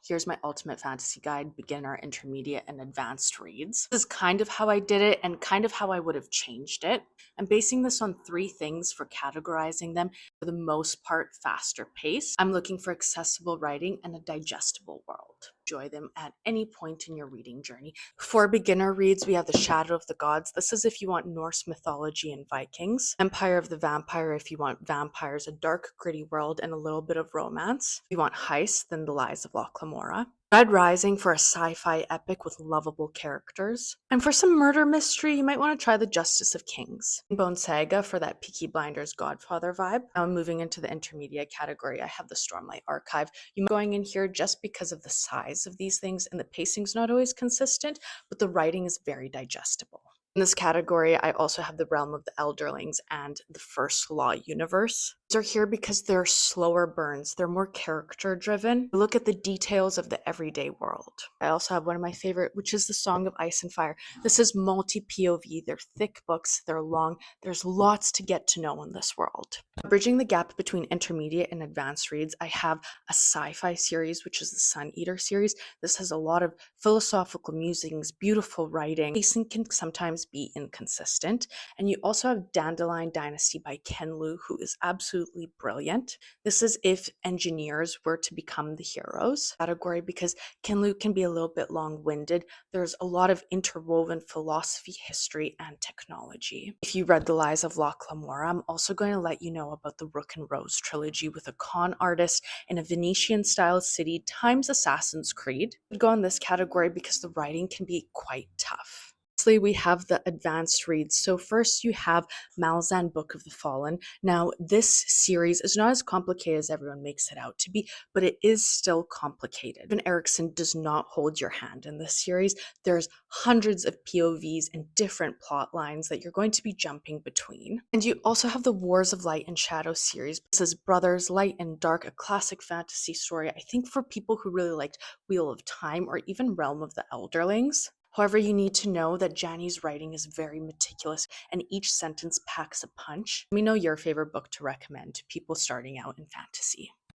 Here's my ultimate fantasy guide, beginner, intermediate, and advanced reads. This is kind of how I did it and kind of how I would have changed it. I'm basing this on three things for categorizing them. For the most part, faster pace. I'm looking for accessible writing and a digestible world. Enjoy them at any point in your reading journey. For beginner reads, we have The Shadow of the Gods. This is if you want Norse mythology and Vikings. Empire of the Vampire, if you want vampires, a dark, gritty world, and a little bit of romance. If you want heist, then The Lies of Locke Lamora. Red Rising for a sci-fi epic with lovable characters. And for some murder mystery, you might want to try The Justice of Kings. Bone Saga for that Peaky Blinders Godfather vibe. Now moving into the intermediate category, I have the Stormlight Archive. You might be going in here just because of the size of these things, and the pacing's not always consistent, but the writing is very digestible. In this category, I also have The Realm of the Elderlings and The First Law universe. These are here because they're slower burns. They're more character driven. Look at the details of the everyday world. I also have one of my favorite, which is The Song of Ice and Fire. This is multi-POV. They're thick books. They're long. There's lots to get to know in this world. Bridging the gap between intermediate and advanced reads, I have a sci-fi series, which is the Sun Eater series. This has a lot of philosophical musings, beautiful writing. Pacing can sometimes be inconsistent. And you also have Dandelion Dynasty by Ken Liu, who is absolutely brilliant. This is if engineers were to become the heroes category, because Ken Liu can be a little bit long-winded. There's a lot of interwoven philosophy, history, and technology. If you read The Lies of Locke Lamora, I'm also going to let you know about the Rook and Rose trilogy with a con artist in a Venetian-style city times Assassin's Creed. I'd go in this category because the writing can be quite tough. Lastly, we have the advanced reads. So first you have Malazan Book of the Fallen. Now, this series is not as complicated as everyone makes it out to be, but it is still complicated. Evan Erickson does not hold your hand in this series. There's hundreds of POVs and different plot lines that you're going to be jumping between. And you also have the Wars of Light and Shadow series. This is Brothers Light and Dark, a classic fantasy story, I think for people who really liked Wheel of Time or even Realm of the Elderlings. However, you need to know that Jani's writing is very meticulous and each sentence packs a punch. Let me know your favorite book to recommend to people starting out in fantasy.